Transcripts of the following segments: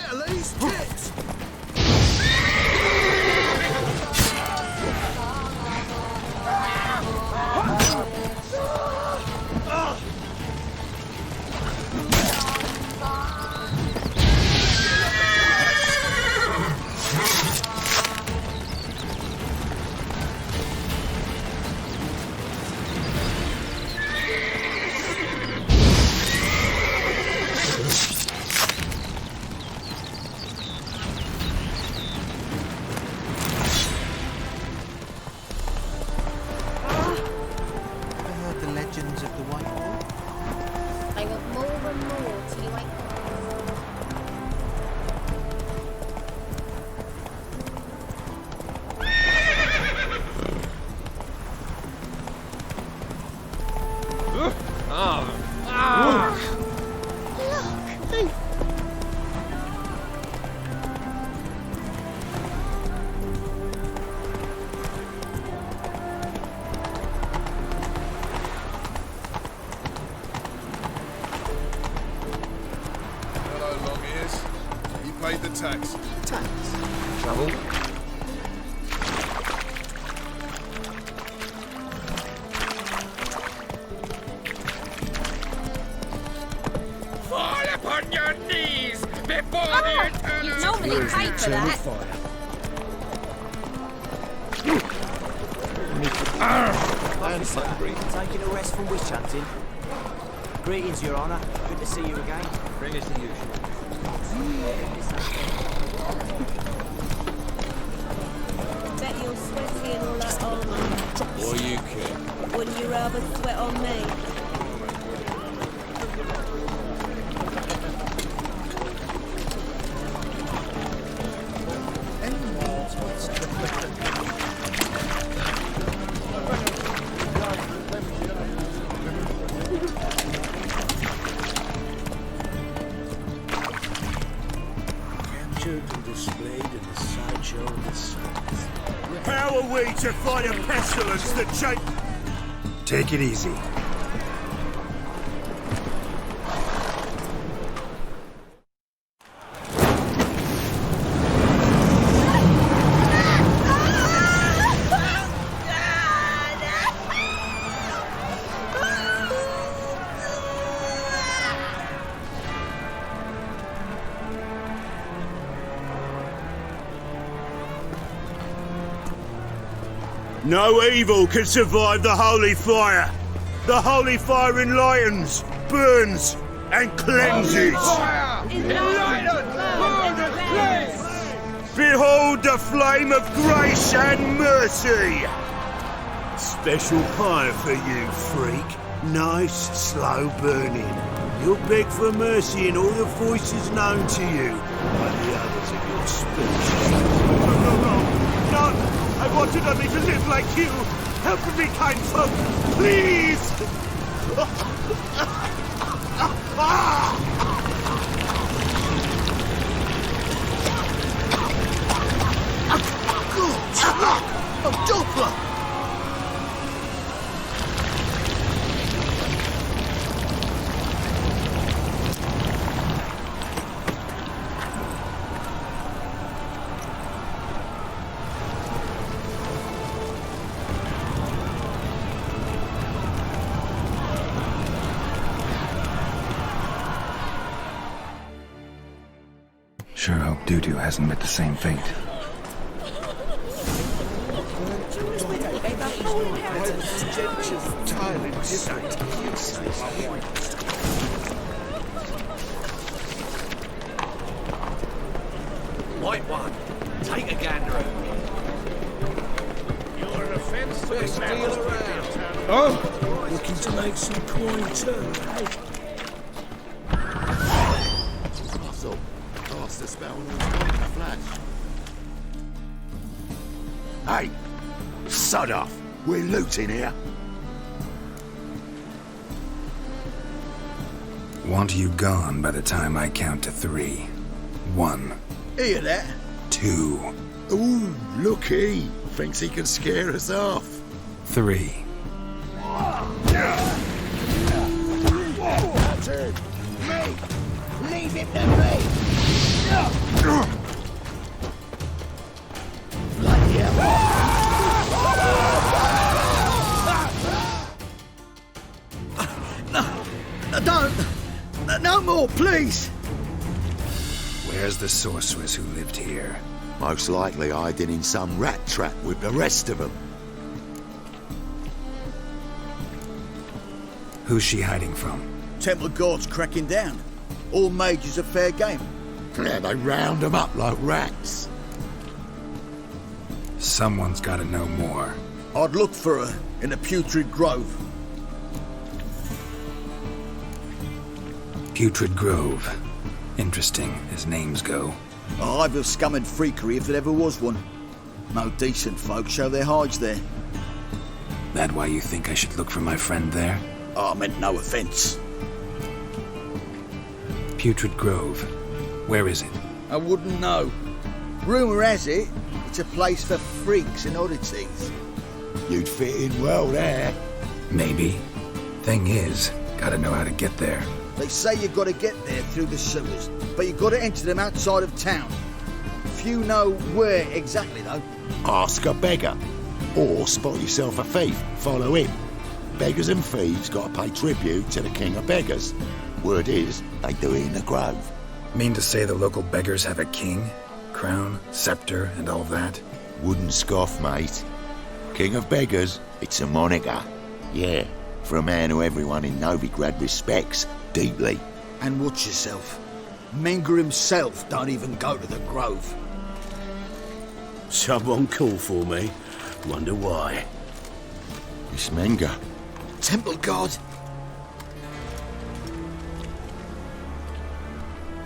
Italy's tits! Tax. Tax? Trouble? Fall upon your knees before the eternal... You normally pay for that. I understand the brief. Taking a rest from witch hunting. Greetings, Your Honour. Good to see you again. Bring us the usual. Bet you're sweaty and all that on me. What do you care? Wouldn't you rather sweat on me? And displayed in the sideshow of the sun. How are we to fight a pestilence that change? Take it easy. No evil can survive the holy fire. The holy fire enlightens, burns, and cleanses. Behold the flame of grace and mercy. Special fire for you, freak. Nice, slow burning. You'll beg for mercy in all the voices known to you by the others of your species. No! I wanted only to live like you. Help me, kind folk, please! A Doppler! Sure hope Doo-Doo hasn't met the same fate. White one, take a gander. You're an offence to the steal around. Oh! Looking to make some coin too, eh? Russell, cast the spell and was gone in a flash. Hey! Sod off! We're looting here. Want you gone by the time I count to 3. 1. Hear that? 2. Ooh, look-y. Thinks he can scare us off. 3. That's it. Me! Leave him to me! Bullies! Where's the sorceress who lived here? Most likely hiding in some rat trap with the rest of them. Who's she hiding from? Temple Guard's cracking down. All mages are fair game. Yeah, they round them up like rats. Someone's gotta know more. I'd look for her in the Putrid Grove. Putrid Grove. Interesting, as names go. A hive of scum and freakery if there ever was one. No decent folk show their hides there. That why you think I should look for my friend there? I meant no offence. Putrid Grove. Where is it? I wouldn't know. Rumour has it, it's a place for freaks and oddities. You'd fit in well there. Maybe. Thing is, gotta know how to get there. They say you've got to get there through the sewers, but you've got to enter them outside of town. Few know where exactly, though. Ask a beggar. Or spot yourself a thief. Follow him. Beggars and thieves got to pay tribute to the king of beggars. Word is, they do it in the grove. Mean to say the local beggars have a king? Crown, scepter, and all that? Wouldn't scoff, mate. King of beggars, it's a moniker. Yeah, for a man who everyone in Novigrad respects deeply. And watch yourself. Menger himself don't even go to the grove. Someone call for me. Wonder why. It's Menger. Temple Guard.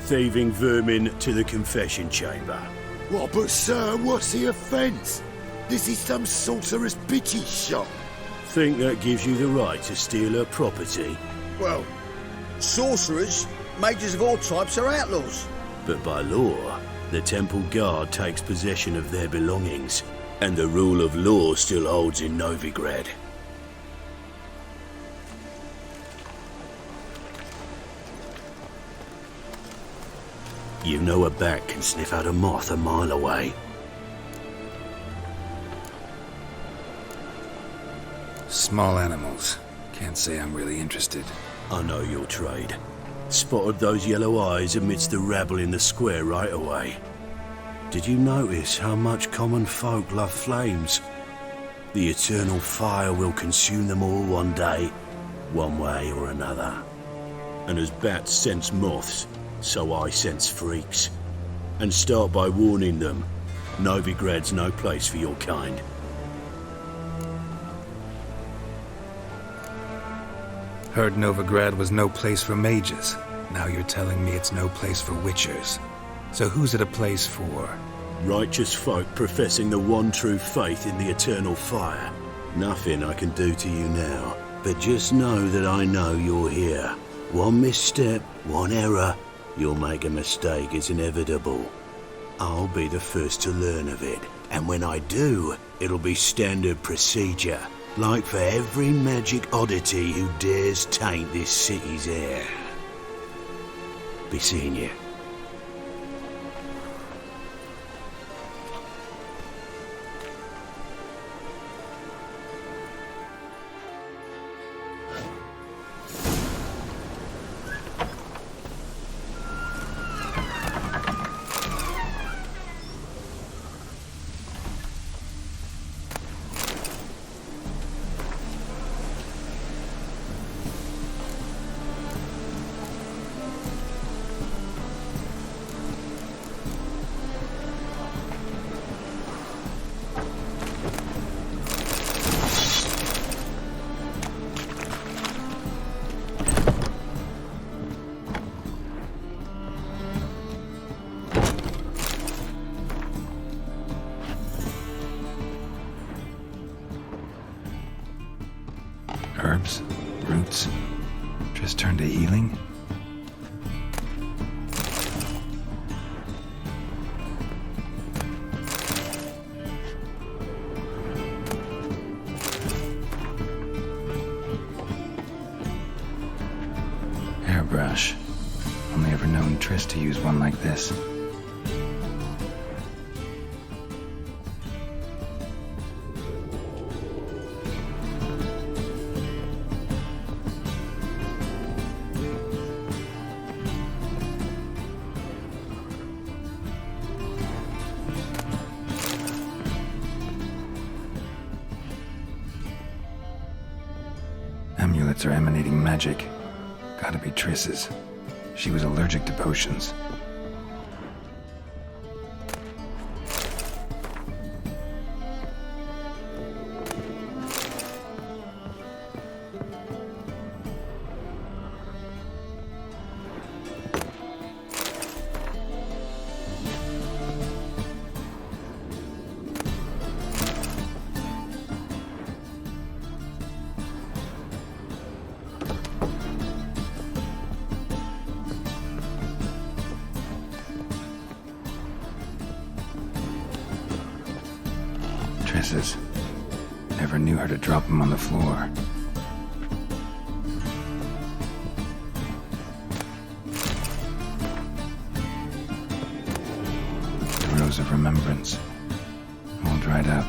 Thieving vermin to the confession chamber. What, but sir, what's the offence? This is some sorcerer's bitchy shop. Think that gives you the right to steal her property? Well, sorcerers, mages of all types are outlaws. But by law, the temple guard takes possession of their belongings, and the rule of law still holds in Novigrad. You know a bat can sniff out a moth a mile away. Small animals. Can't say I'm really interested. I know your trade. Spotted those yellow eyes amidst the rabble in the square right away. Did you notice how much common folk love flames? The eternal fire will consume them all one day, one way or another. And as bats sense moths, so I sense freaks. And start by warning them, Novigrad's no place for your kind. Heard Novigrad was no place for mages. Now you're telling me it's no place for witchers. So who's it a place for? Righteous folk professing the one true faith in the eternal fire. Nothing I can do to you now, but just know that I know you're here. One misstep, one error, you'll make a mistake, it's inevitable. I'll be the first to learn of it, and when I do, it'll be standard procedure. Like for every magic oddity who dares taint this city's air. Be seeing you. Herbs? Roots? Just turn to healing? Hairbrush. Only ever known Triss to use one like this. toilets are emanating magic. Gotta be Triss's. She was allergic to potions. Triss's. Never knew her to drop them on the floor. The Rose of Remembrance. All dried up.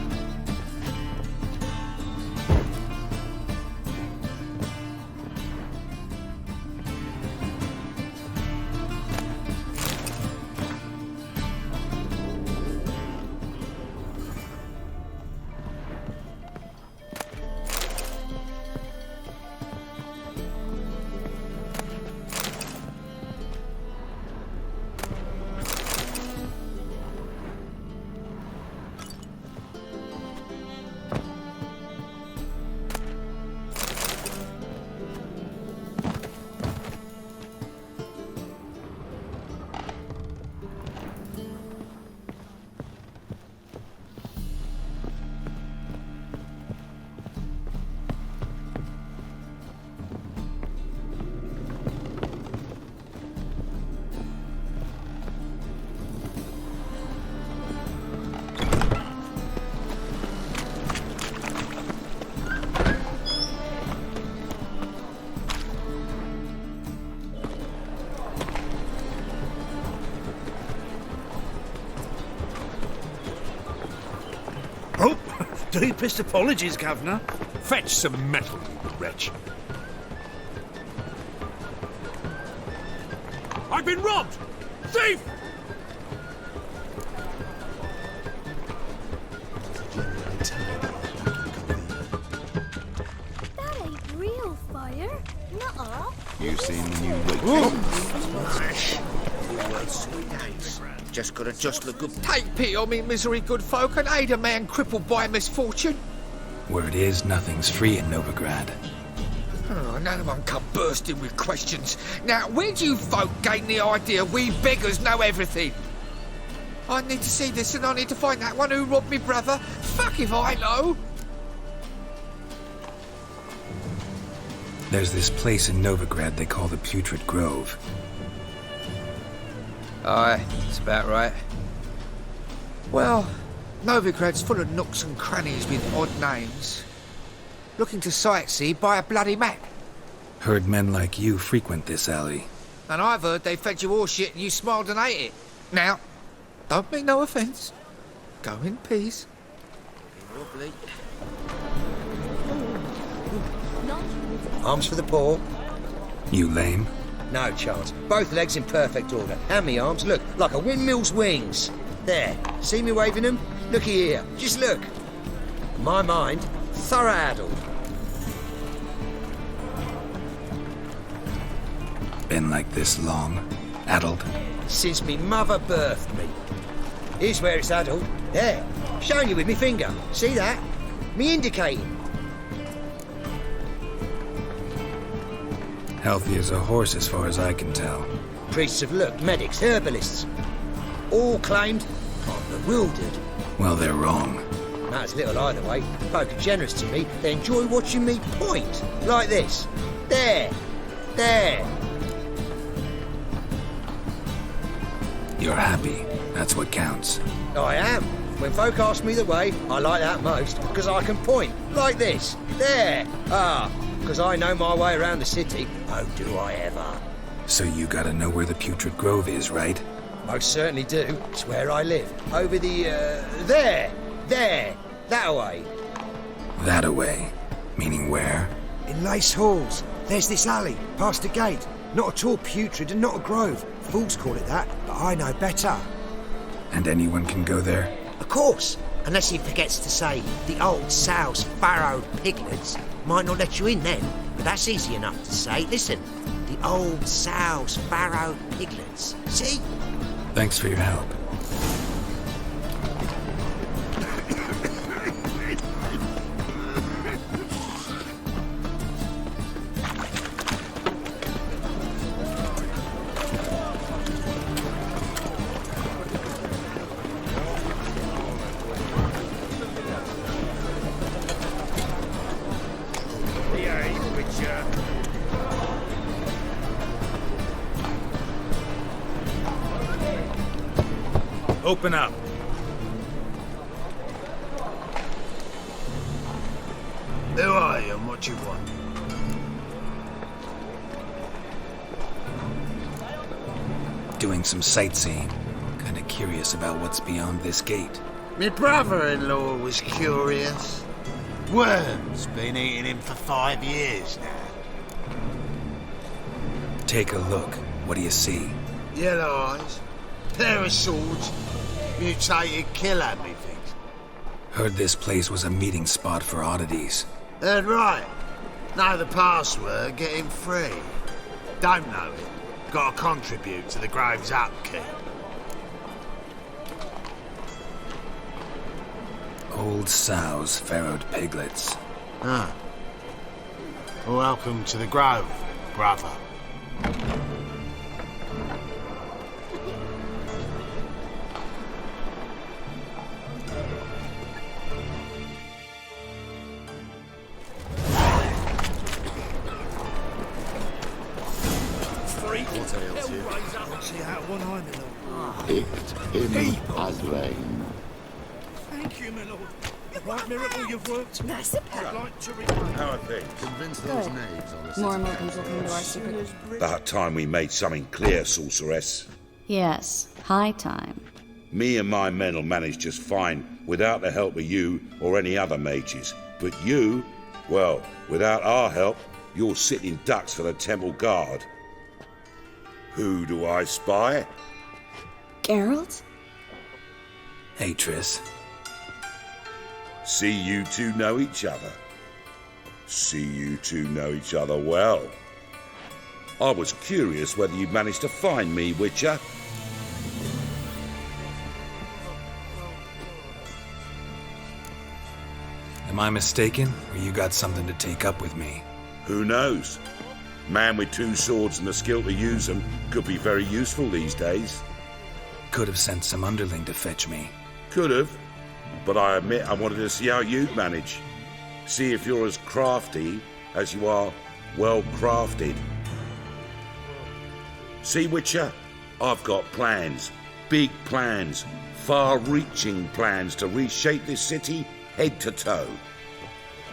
Oh, deepest apologies, Governor. Fetch some metal, you wretch. I've been robbed! Thief! That ain't real fire. Nuh-uh. You seen the new week? Just gotta just look good. Take pity on me, misery, good folk, and aid a man crippled by misfortune. Word is, nothing's free in Novigrad. Oh, none of them come bursting with questions. Now, where do you folk gain the idea we beggars know everything? I need to see this, and I need to find that one who robbed me brother. Fuck if I know. There's this place in Novigrad they call the Putrid Grove. Aye, that's about right. Well, Novigrad's full of nooks and crannies with odd names. Looking to sightsee, buy a bloody map. Heard men like you frequent this alley. And I've heard they fed you all shit and you smiled and ate it. Now, don't mean no offence. Go in peace. Lovely. Arms for the poor. You lame? No chance. Both legs in perfect order. And me arms, look, like a windmill's wings. There. See me waving them? Looky here. Just look. My mind, thorough addled. Been like this long? Addled? Since me mother birthed me. Here's where it's addled. There. Showing you with me finger. See that? Me indicating. Healthy as a horse as far as I can tell. Priests have looked, medics, herbalists. All claimed I'm bewildered. Well, they're wrong. Matters little either way. Folk are generous to me. They enjoy watching me point. Like this. There. There. You're happy. That's what counts. I am. When folk ask me the way, I like that most, because I can point. Like this. There. Ah. Because I know my way around the city. Oh, do I ever. So you gotta know where the Putrid Grove is, right? Most certainly do. It's where I live. Over the, there. There. That way. That away. Meaning where? In Lace Halls. There's this alley, past the gate. Not at all putrid and not a grove. Fools call it that, but I know better. And anyone can go there? Of course. Unless he forgets to say the old sow's farrowed piglets might not let you in then. But that's easy enough to say. Listen, the old sows, farrow, piglets. See? Thanks for your help. Open up. Who are you and what you want? Doing some sightseeing. Kinda curious about what's beyond this gate. My brother-in-law was curious. Worms been eating him for 5 years now. Take a look. What do you see? Yellow eyes, pair of swords, mutated killer, methinks. Heard this place was a meeting spot for oddities. Heard right. Know the password, get him free. Don't know it. Gotta contribute to the Grove's upkeep. Old sows, farrowed piglets. Ah. Welcome to the Grove, brother. It's him, Andrzej. Thank you, my lord. The right miracle you've worked. Nice I'd like to remind How are things? Convince those knaves on the More and more people come to our secret. About time we made something clear, sorceress. Yes, high time. Me and my men will manage just fine without the help of you or any other mages. But you, well, without our help, you're sitting ducks for the temple guard. Who do I spy? Geralt? Hey, Triss. See you two know each other. See you two know each other well. I was curious whether you'd managed to find me, Witcher. Am I mistaken, or you got something to take up with me? Who knows? Man with 2 swords and the skill to use them could be very useful these days. Could have sent some underling to fetch me. Could have, but I admit I wanted to see how you'd manage. See if you're as crafty as you are well crafted. See, Witcher, I've got plans. Big plans. Far-reaching plans to reshape this city head to toe.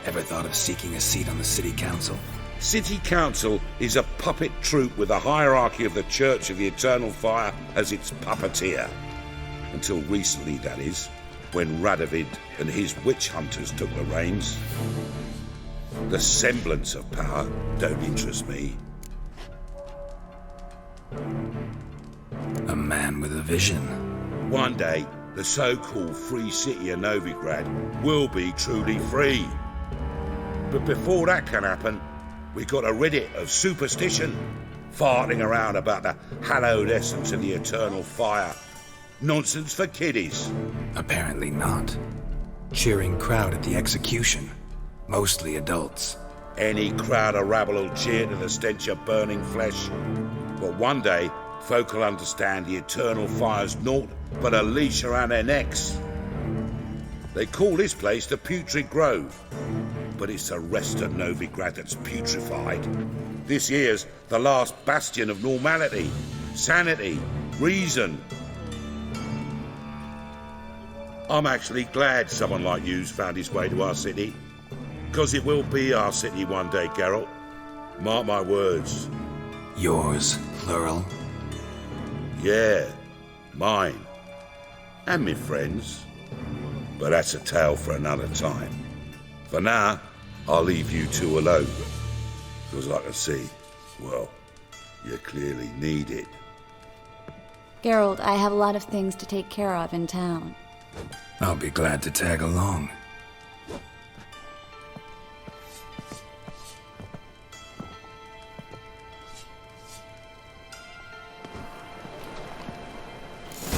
Ever thought of seeking a seat on the city council? City Council is a puppet troupe with the hierarchy of the Church of the Eternal Fire as its puppeteer. Until recently, that is, when Radovid and his witch hunters took the reins. The semblance of power don't interest me. A man with a vision. One day, the so-called free city of Novigrad will be truly free. But before that can happen, we got to rid it of superstition, farting around about the hallowed essence of the eternal fire. Nonsense for kiddies. Apparently not. Cheering crowd at the execution. Mostly adults. Any crowd of rabble will cheer to the stench of burning flesh. But one day, folk will understand the eternal fire's naught but a leash around their necks. They call this place the Putrid Grove. But it's the rest of Novigrad that's putrefied. This here's the last bastion of normality, sanity, reason. I'm actually glad someone like you's found his way to our city. Because it will be our city one day, Geralt. Mark my words. Yours, plural? Yeah, mine. And me friends. But that's a tale for another time. For now, I'll leave you two alone. Because I can see, well, you clearly need it. Geralt, I have a lot of things to take care of in town. I'll be glad to tag along.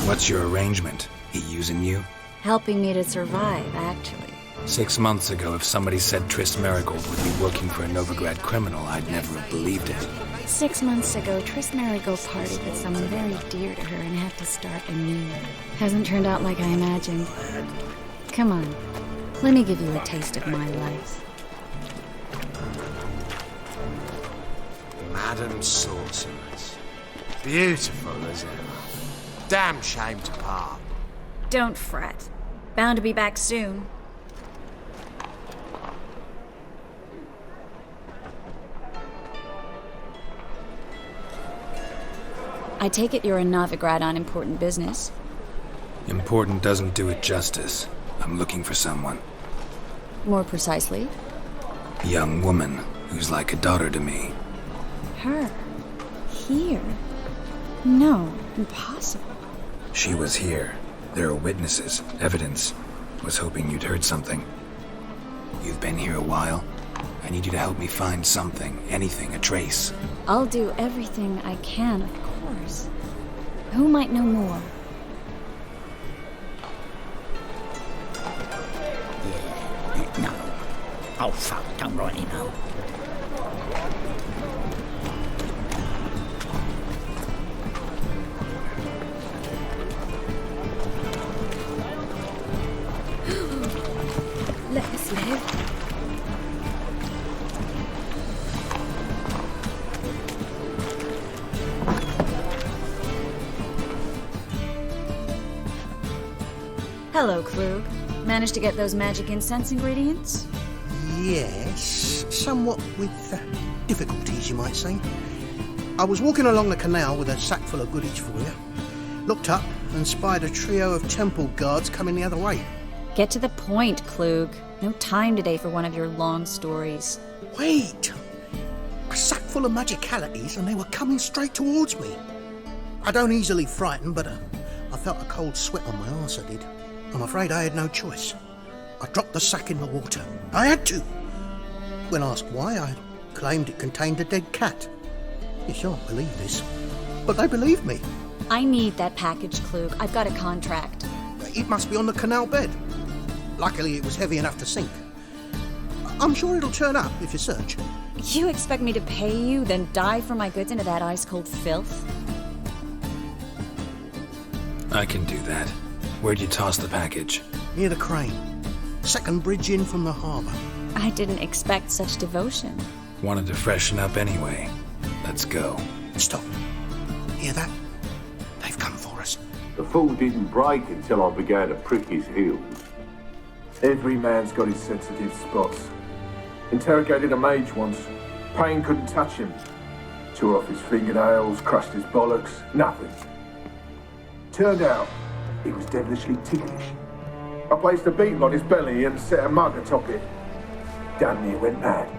What's your arrangement? He using you? Helping me to survive, actually. 6 months ago, if somebody said Triss Merigold would be working for a Novigrad criminal, I'd never have believed it. 6 months ago, Triss Merigold parted with someone very dear to her and had to start anew. Hasn't turned out like I imagined. Come on, let me give you a taste of my life. Madam Sorceress. Beautiful as ever. Damn shame to part. Don't fret. Bound to be back soon. I take it you're in Novigrad on important business. Important doesn't do it justice. I'm looking for someone. More precisely? A young woman who's like a daughter to me. Her? Here? No, impossible. She was here. There are witnesses, evidence. Was hoping you'd heard something. You've been here a while. I need you to help me find something, anything, a trace. I'll do everything I can, of course. Who might know more? No. Oh, fuck, don't rightly know. Let us live. Hello, Klug. Managed to get those magic incense ingredients? Yes, somewhat with difficulties, you might say. I was walking along the canal with a sack full of goodies for you. Looked up and spied a trio of temple guards coming the other way. Get to the point, Klug. No time today for one of your long stories. Wait! A sack full of magicalities and they were coming straight towards me. I don't easily frighten, but I felt a cold sweat on my arse, I did. I'm afraid I had no choice. I dropped the sack in the water. I had to. When asked why, I claimed it contained a dead cat. You shan't believe this, but they believed me. I need that package, Klug. I've got a contract. It must be on the canal bed. Luckily, it was heavy enough to sink. I'm sure it'll turn up if you search. You expect me to pay you, then dive for my goods into that ice-cold filth? I can do that. Where'd you toss the package? Near the crane. Second bridge in from the harbour. I didn't expect such devotion. Wanted to freshen up anyway. Let's go. Stop. Hear that? They've come for us. The fool didn't break until I began to prick his heels. Every man's got his sensitive spots. Interrogated a mage once. Pain couldn't touch him. Tore off his fingernails, crushed his bollocks, nothing. Turned out, he was devilishly ticklish. I placed a beetle on his belly and set a mug atop it. Damn near went mad.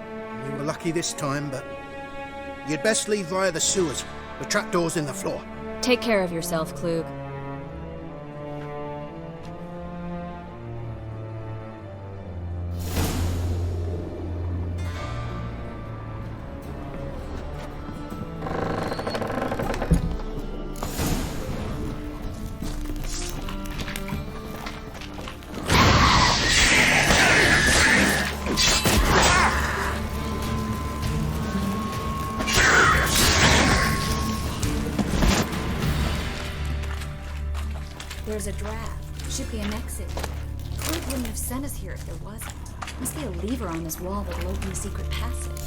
We were lucky this time, but you'd best leave via the sewers. The trapdoor's in the floor. Take care of yourself, Klug. There's a draft. Should be an exit. Klug wouldn't have sent us here if there wasn't. Must be a lever on this wall that'll open a secret passage.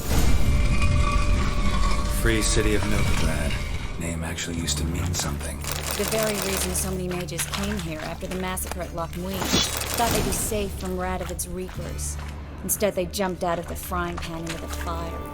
Free City of Novigrad. Name actually used to mean something. The very reason so many mages came here after the massacre at Loch Muir. Thought they'd be safe from Radovid's reapers. Instead, they jumped out of the frying pan into the fire.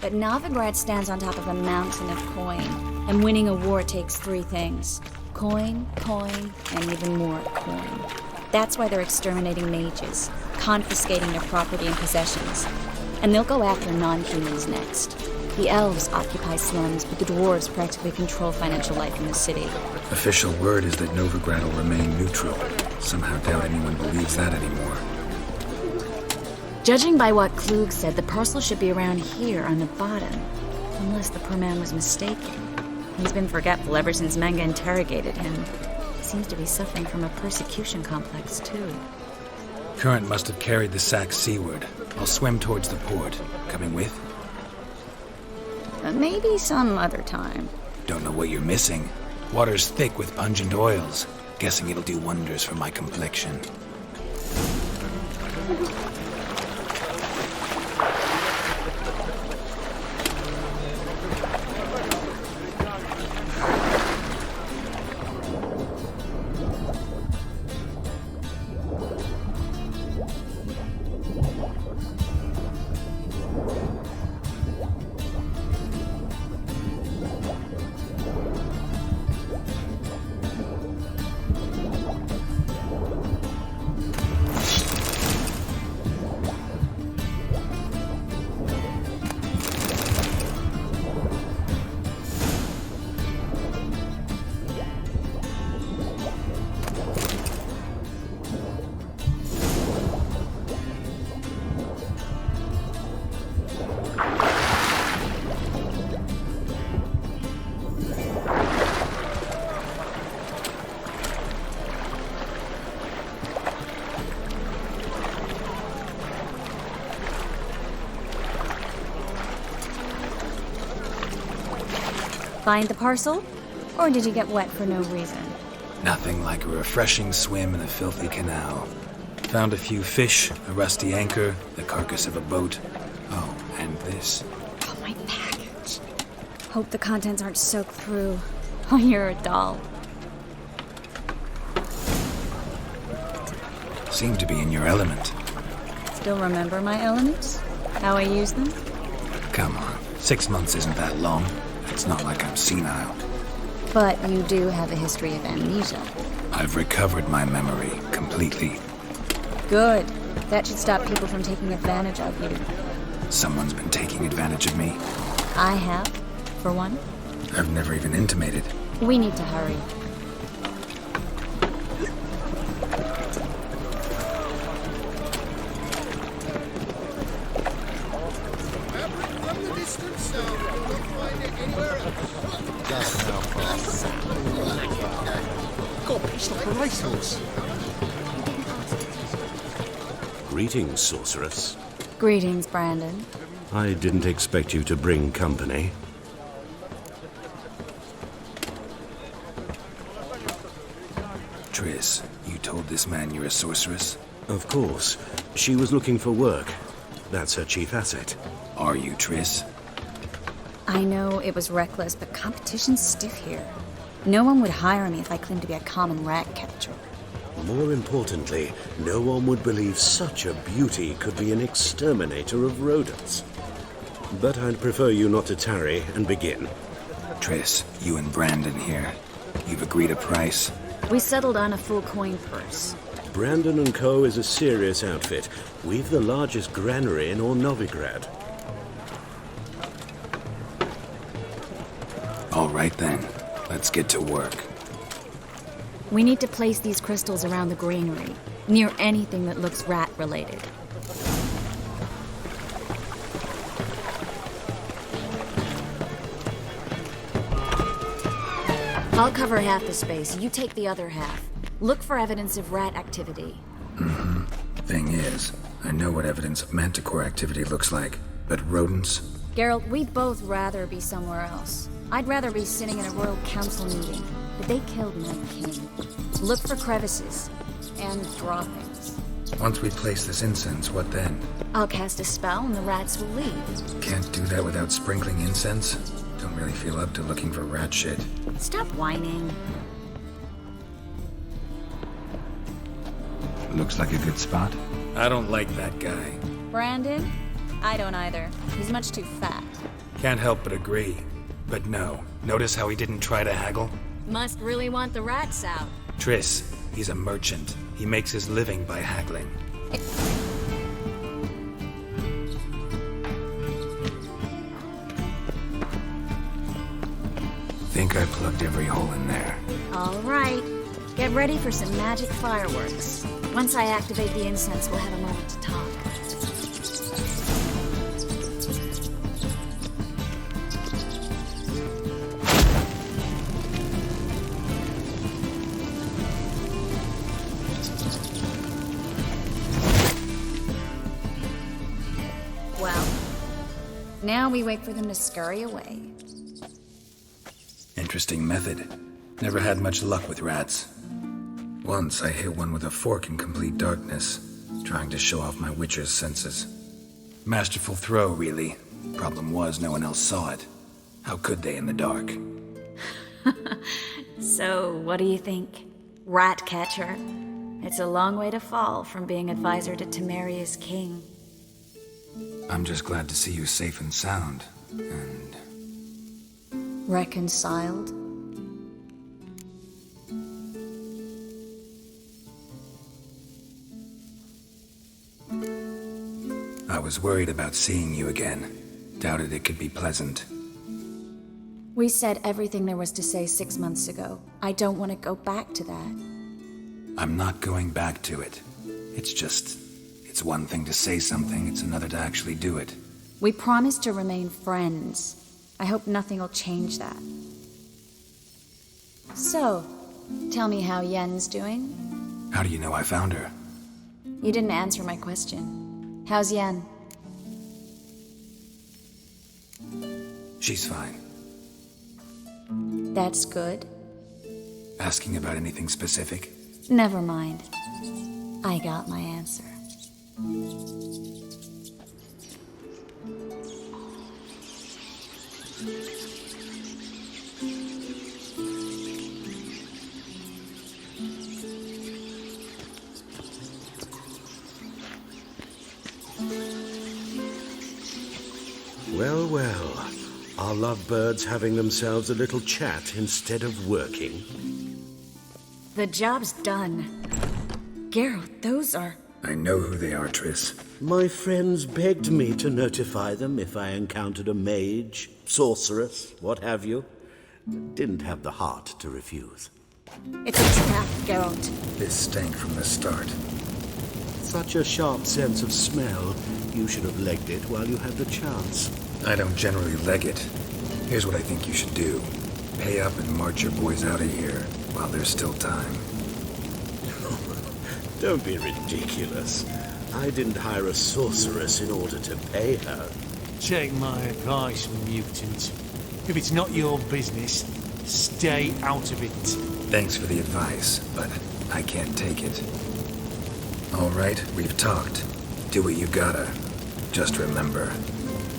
But Novigrad stands on top of a mountain of coin, and winning a war takes 3 things. Coin, coin, and even more coin. That's why they're exterminating mages, confiscating their property and possessions. And they'll go after non-humans next. The elves occupy slums, but the dwarves practically control financial life in the city. Official word is that Novigrad will remain neutral. Somehow doubt anyone believes that anymore. Judging by what Klug said, the parcel should be around here on the bottom. Unless the poor man was mistaken. He's been forgetful ever since Manga interrogated him. He seems to be suffering from a persecution complex, too. Current must have carried the sack seaward. I'll swim towards the port. Coming with? Maybe some other time. Don't know what you're missing. Water's thick with pungent oils. Guessing it'll do wonders for my complexion. Find the parcel? Or did you get wet for no reason? Nothing like a refreshing swim in a filthy canal. Found a few fish, a rusty anchor, the carcass of a boat. Oh, and this. Oh, my package. Hope the contents aren't soaked through. Oh, you're a doll. Seem to be in your element. Still remember my elements? How I use them? Come on, 6 months isn't that long. It's not like I'm senile. But you do have a history of amnesia. I've recovered my memory completely. Good. That should stop people from taking advantage of you. Someone's been taking advantage of me. I have, for one. I've never even intimated. We need to hurry. Greetings, sorceress. Greetings, Brandon. I didn't expect you to bring company. Triss, you told this man you're a sorceress? Of course. She was looking for work. That's her chief asset. Are you, Triss? I know it was reckless, but competition's stiff here. No one would hire me if I claimed to be a common rat catcher. More importantly, no one would believe such a beauty could be an exterminator of rodents. But I'd prefer you not to tarry and begin. Triss, you and Brandon here. You've agreed a price? We settled on a full coin purse. Brandon & Co. is a serious outfit. We've the largest granary in all Novigrad. All right then, let's get to work. We need to place these crystals around the granary, near anything that looks rat-related. I'll cover half the space, you take the other half. Look for evidence of rat activity. Mm-hmm. Thing is, I know what evidence of manticore activity looks like, but rodents? Geralt, we'd both rather be somewhere else. I'd rather be sitting in a royal council meeting, but they killed my king. Look for crevices, and droppings. Once we place this incense, what then? I'll cast a spell and the rats will leave. Can't do that without sprinkling incense? Don't really feel up to looking for rat shit. Stop whining. Looks like a good spot. I don't like that guy. Brandon? I don't either. He's much too fat. Can't help but agree. But no, notice how he didn't try to haggle? Must really want the rats out. Triss, he's a merchant. He makes his living by haggling. think I plugged every hole in there. All right. Get ready for some magic fireworks. Once I activate the incense, we'll have a moment to talk. Well, now we wait for them to scurry away. Interesting method. Never had much luck with rats. Once I hit one with a fork in complete darkness, trying to show off my witcher's senses. Masterful throw, really. Problem was, no one else saw it. How could they in the dark? So, what do you think? Rat catcher? It's a long way to fall from being advisor to Temeria's king. I'm just glad to see you safe and sound, and... Reconciled? I was worried about seeing you again. Doubted it could be pleasant. We said everything there was to say 6 months ago. I don't want to go back to that. I'm not going back to it. It's one thing to say something, it's another to actually do it. We promised to remain friends. I hope nothing will change that. So, tell me how Yen's doing? How do you know I found her? You didn't answer my question. How's Yen? She's fine. That's good. Asking about anything specific? Never mind. I got my answer. Well, well. Our lovebirds having themselves a little chat instead of working. The job's done. Geralt, those are... I know who they are, Triss. My friends begged me to notify them if I encountered a mage, sorceress, what have you. Didn't have the heart to refuse. It's a trap, Geralt. This stank from the start. Such a sharp sense of smell. You should have legged it while you had the chance. I don't generally leg it. Here's what I think you should do. Pay up and march your boys out of here while there's still time. Don't be ridiculous. I didn't hire a sorceress in order to pay her. Take my advice, mutant. If it's not your business, stay out of it. Thanks for the advice, but I can't take it. All right, we've talked. Do what you gotta. Just remember,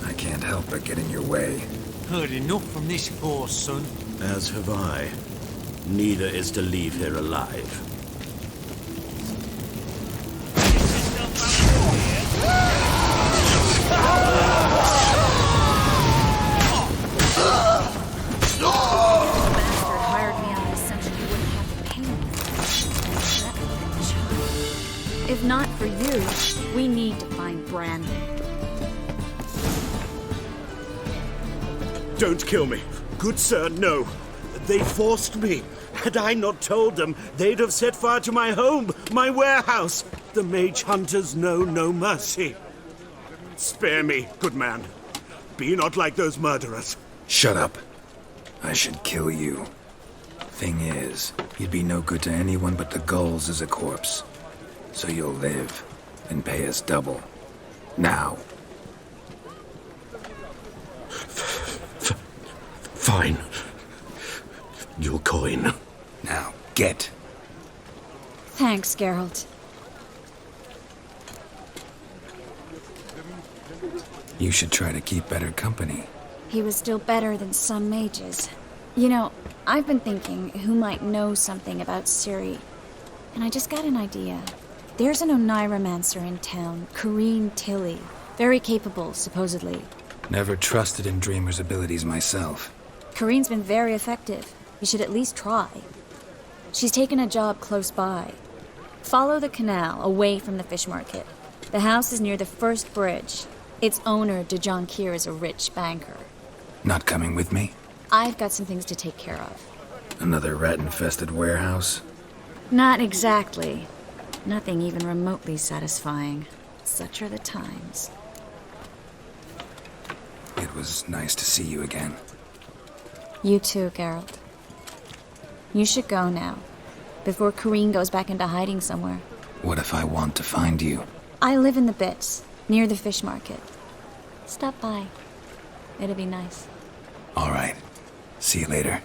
I can't help but get in your way. Heard enough from this horse, son. As have I. Neither is to leave here alive. If not for you, we need to find Brandon. Don't kill me. Good sir, no. They forced me. Had I not told them, they'd have set fire to my home, my warehouse. The mage hunters know no mercy. Spare me, good man. Be not like those murderers. Shut up. I should kill you. Thing is, you'd be no good to anyone but the gulls as a corpse. So you'll live and pay us double. Now. Fine. Your coin. Now, get. Thanks, Geralt. You should try to keep better company. He was still better than some mages. You know, I've been thinking who might know something about Ciri. And I just got an idea. There's an Oniromancer in town, Corrine Tilly. Very capable, supposedly. Never trusted in Dreamer's abilities myself. Corrine's been very effective. You should at least try. She's taken a job close by. Follow the canal, away from the fish market. The house is near the first bridge. Its owner, Dejon Kier, is a rich banker. Not coming with me? I've got some things to take care of. Another rat-infested warehouse? Not exactly. Nothing even remotely satisfying. Such are the times. It was nice to see you again. You too, Geralt. You should go now, before Kareen goes back into hiding somewhere. What if I want to find you? I live in the Bits, near the fish market. Stop by. It'll be nice. All right. See you later.